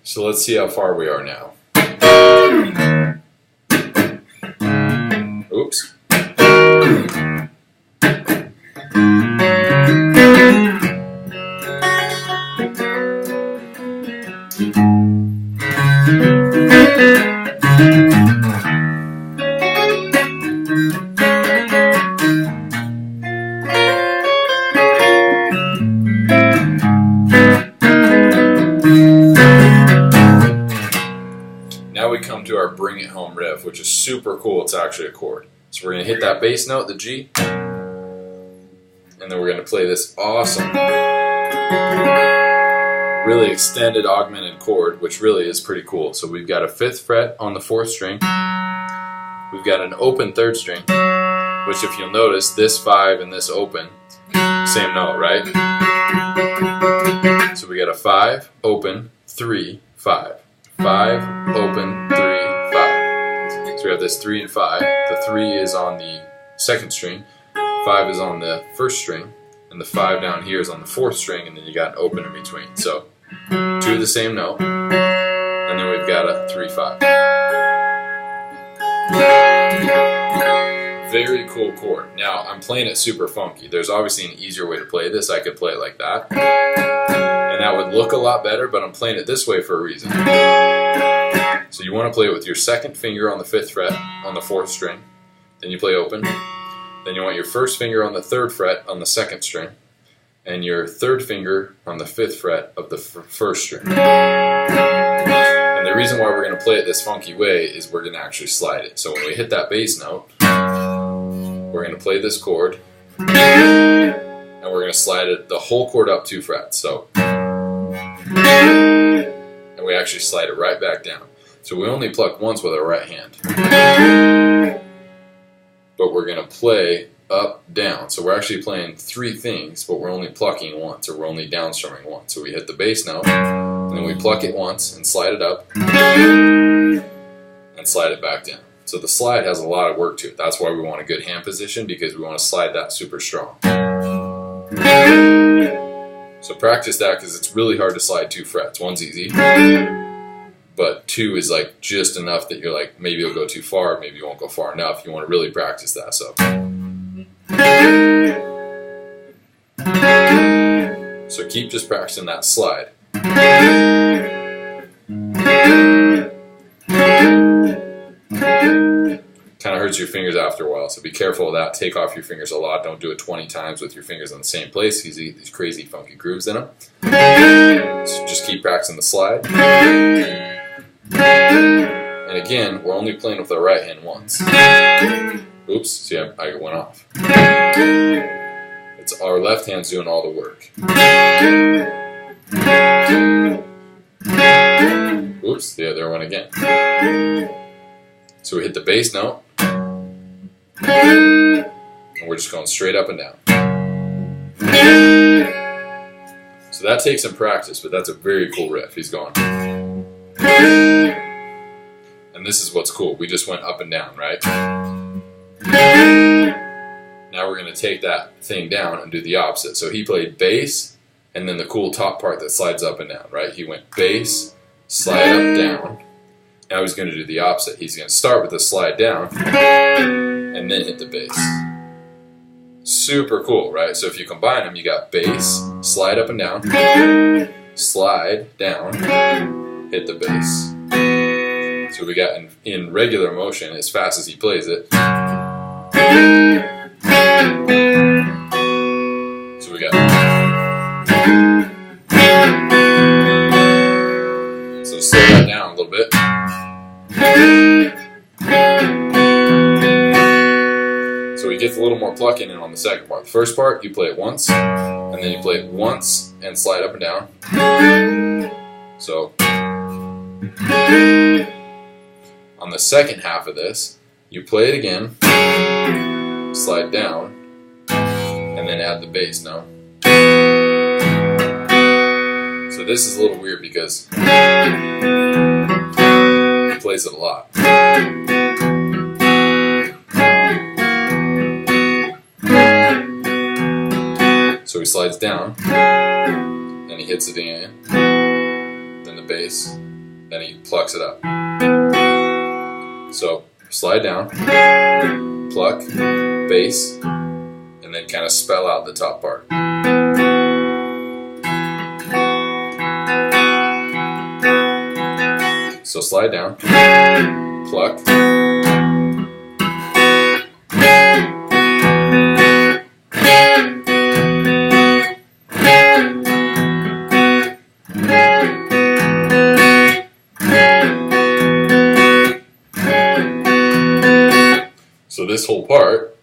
So let's see how far we are now. Oops. Now we come to our Bring It Home riff, which is super cool. It's actually a chord. So we're going to hit that bass note, the G, and then we're going to play this awesome, really extended augmented chord, which really is pretty cool. So we've got a 5th fret on the 4th string. We've got an open 3rd string, which if you'll notice, this 5 and this open, same note, right? So we got a 5, open, 3, 5. 5, open, 3, 5. So we have this 3 and 5. The 3 is on the 2nd string, 5 is on the 1st string, and the 5 down here is on the 4th string, and then you got an open in between. So 2 of the same note, and then we've got a 3, 5. Very cool chord. Now I'm playing it super funky. There's obviously an easier way to play this. I could play it like that, and that would look a lot better, but I'm playing it this way for a reason. So you want to play it with your 2nd finger on the 5th fret on the 4th string, then you play open, then you want your 1st finger on the 3rd fret on the 2nd string, and your 3rd finger on the 5th fret of the 1st string. And the reason why we're going to play it this funky way is we're going to actually slide it. So when we hit that bass note, we're going to play this chord, and we're going to slide it the whole chord up 2 frets. So, and we actually slide it right back down. So we only pluck once with our right hand, but we're going to play up, down. So we're actually playing 3 things, but we're only plucking once, or we're only downstrumming once. So we hit the bass note, and then we pluck it once and slide it up, and slide it back down. So the slide has a lot of work to it. That's why we want a good hand position, because we want to slide that super strong. So practice that, because it's really hard to slide 2 frets. 1's easy, but 2 is like just enough that you're like, maybe you'll go too far, maybe you won't go far enough. You want to really practice that. So keep just practicing that slide. Kind of hurts your fingers after a while, so be careful of that. Take off your fingers a lot. Don't do it 20 times with your fingers in the same place. You see these crazy funky grooves in them. So just keep practicing the slide. And again, we're only playing with our right hand once. Oops, see, I went off. It's our left hand's doing all the work. Oops, the other one again. So we hit the bass note, and we're just going straight up and down. So that takes some practice, but that's a very cool riff. He's going. And this is what's cool. We just went up and down, right? Now we're going to take that thing down and do the opposite. So he played bass, and then the cool top part that slides up and down, right? He went bass, slide up, down. Now he's going to do the opposite. He's going to start with the slide down and then hit the bass. Super cool, right? So if you combine them, you got bass, slide up and down, slide down, hit the bass. So we got in regular motion, as fast as he plays it. So we got. So slow that down a little bit. So he gets a little more plucking in on the second part. The first part, you play it once, and then you play it once and slide up and down. So on the second half of this, you play it again, slide down, and then add the bass note. So this is a little weird because he plays it a lot. So he slides down, then he hits it again, then the bass, then he plucks it up. So slide down, pluck, bass, and then kind of spell out the top part. So slide down, pluck, so this whole part,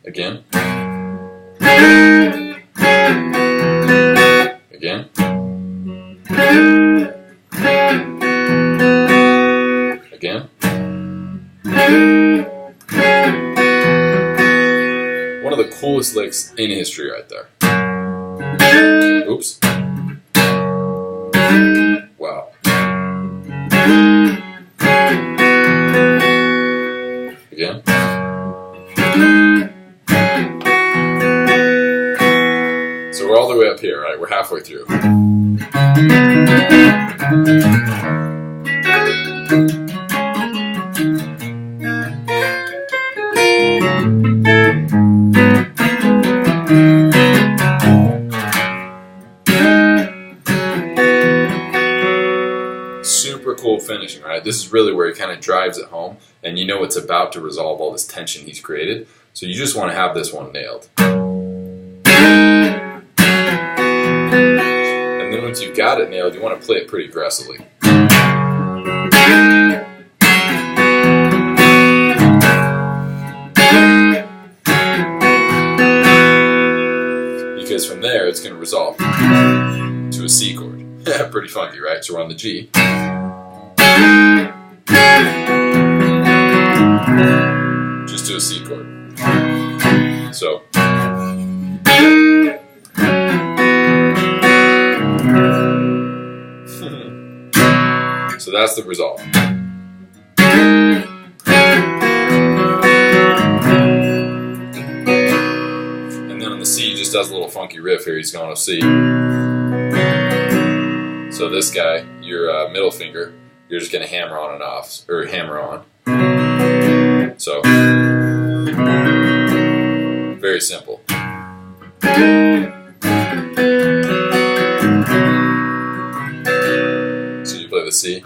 again, again, again. One of the coolest licks in history right there. Oops. Wow. Again. So we're all the way up here, right? We're halfway through. Super cool finishing, right? This is really where he kind of drives it home, and you know it's about to resolve all this tension he's created. So you just want to have this one nailed. And then once you've got it nailed, you want to play it pretty aggressively. Because from there, it's going to resolve to a C chord. Pretty funky, right? So we're on the G. Just to a C chord. So. So that's the resolve. And then on the C, he just does a little funky riff here. He's going to C. So this guy, your middle finger, you're just going to hammer on and off, or hammer on. So, very simple. So you play the C.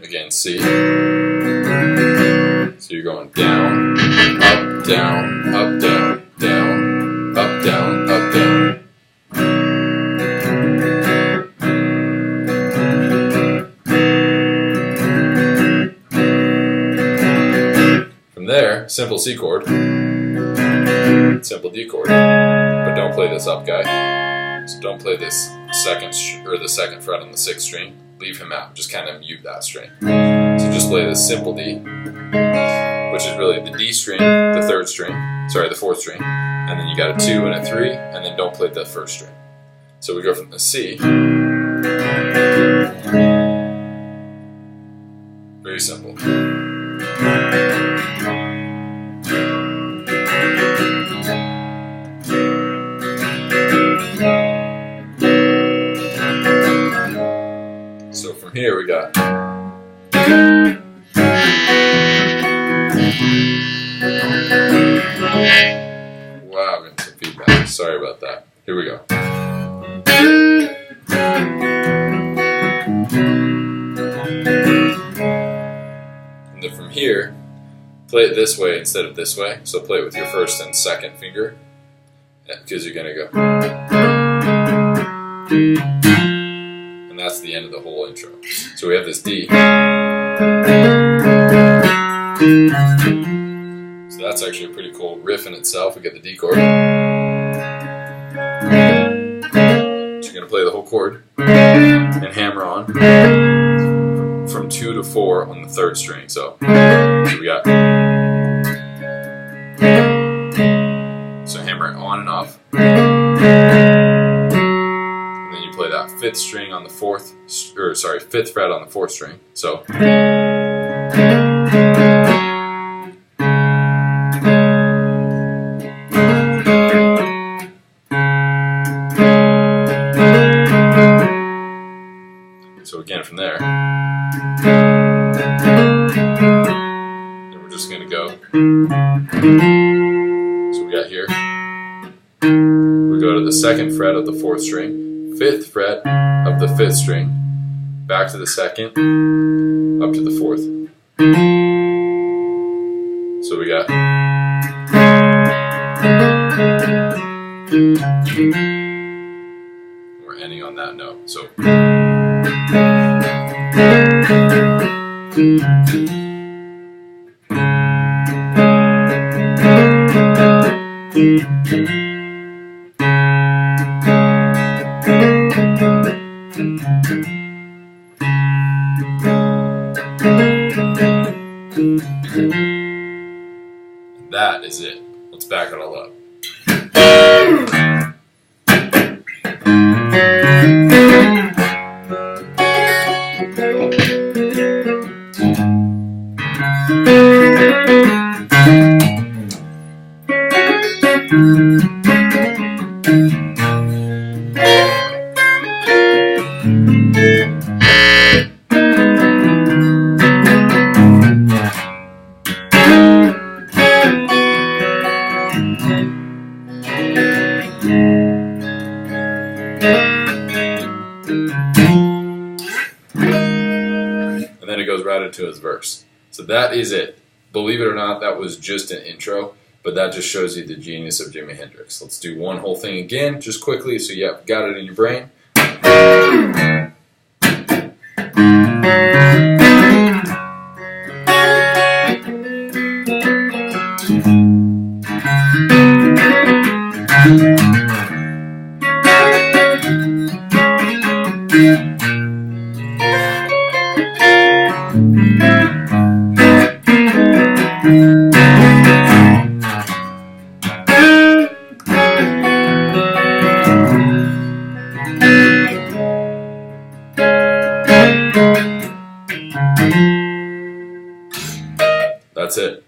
Again, C. So you're going down, up, down, up, down, down, up, down, up, down. From there, simple C chord, simple D chord, but don't play this up guy. So don't play this second fret on the 6th string. Leave him out. Just kind of mute that string. So just play this simple D, which is really the D string, the 4th string, and then you got a 2 and a 3, and then don't play the 1st string. So we go from the C. Very simple. So from here we got wow, I'm getting some feedback. Sorry about that. Here we go. And then from here, play it this way instead of this way. So play it with your 1st and 2nd finger, because you're gonna go. And that's the end of the whole intro. So we have this D. So that's actually a pretty cool riff in itself. We get the D chord. So you're going to play the whole chord and hammer on from 2 to 4 on the 3rd string. So we got. So hammer it on and off. Play that 5th string on the 5th fret on the 4th string. So from there. Then we're just going to go. So we got here. We go to the 2nd fret of the 4th string, 5th fret of the 5th string, back to the 2nd, up to the 4th. So we got. We're ending on that note. So. That is it. Let's back it all up. And then it goes right into his verse. So that is it. Believe it or not, that was just an intro, but that just shows you the genius of Jimi Hendrix. Let's do one whole thing again, just quickly, so you have got it in your brain. That's it.